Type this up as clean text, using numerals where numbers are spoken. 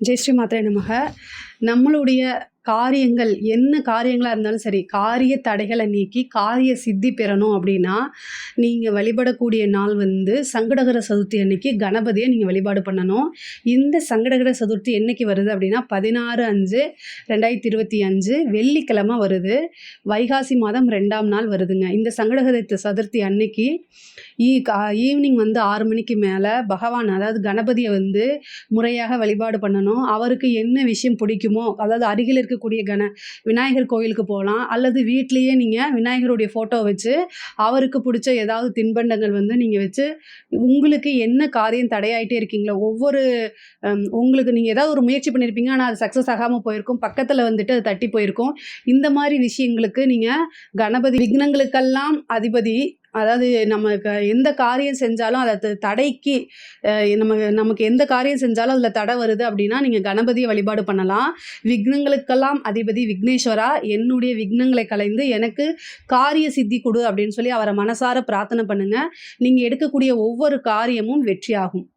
ஜெய் ஸ்ரீ மாத்ரே நமக. நம்மளுடைய காரியங்கள் என்ன காரியங்களாக இருந்தாலும் சரி, காரிய தடைகளை நீக்கி காரிய சித்தி பெறணும் அப்படின்னா நீங்கள் வழிபடக்கூடிய நாள் சங்கடகர சதுர்த்தி அன்னைக்கு கணபதியை நீங்கள் வழிபாடு பண்ணணும். இந்த சங்கடகர சதுர்த்தி என்னைக்கு வருது அப்படின்னா 16/5/2025 வெள்ளிக்கிழமை வருது. வைகாசி மாதம் 2ஆம் நாள் வருதுங்க. இந்த சங்கடகர சதுர்த்தி அன்னைக்கு ஈவினிங் 6 மணிக்கு மேலே பகவான், அதாவது கணபதியை முறையாக வழிபாடு பண்ணணும். அவருக்கு என்ன விஷயம் பிடிக்குமோ, அதாவது அருகில் இருக்கக்கூடிய விநாயகர் கோயிலுக்கு போகலாம், அல்லது வீட்லேயே நீங்கள் விநாயகருடைய ஃபோட்டோ வச்சு அவருக்கு பிடிச்ச ஏதாவது தின்பண்டங்கள் நீங்கள் வச்சு உங்களுக்கு என்ன காரியம் தடையாயிட்டே இருக்கீங்களோ, உங்களுக்கு நீங்கள் ஏதாவது ஒரு முயற்சி பண்ணியிருப்பீங்க, ஆனால் அது சக்ஸஸ் ஆகாமல் போயிருக்கும், பக்கத்தில் அது தட்டி போயிருக்கும். இந்த மாதிரி விஷயங்களுக்கு நீங்கள் கணபதி விக்னங்களுக்கெல்லாம் அதிபதி, அதாவது நமக்கு எந்த காரியம் செஞ்சாலும் அதை தடைக்கு நமக்கு எந்த காரியம் செஞ்சாலும் அதில் தடை வருது அப்படின்னா நீங்கள் கணபதியை வழிபாடு பண்ணலாம். விக்னங்களுக்கெல்லாம் அதிபதி விக்னேஸ்வரா, என்னுடைய விக்னங்களை கலைந்து எனக்கு காரிய சித்தி கொடு அப்படின்னு சொல்லி அவரை மனசார பிரார்த்தனை பண்ணுங்கள். நீங்கள் எடுக்கக்கூடிய ஒவ்வொரு காரியமும் வெற்றியாகும்.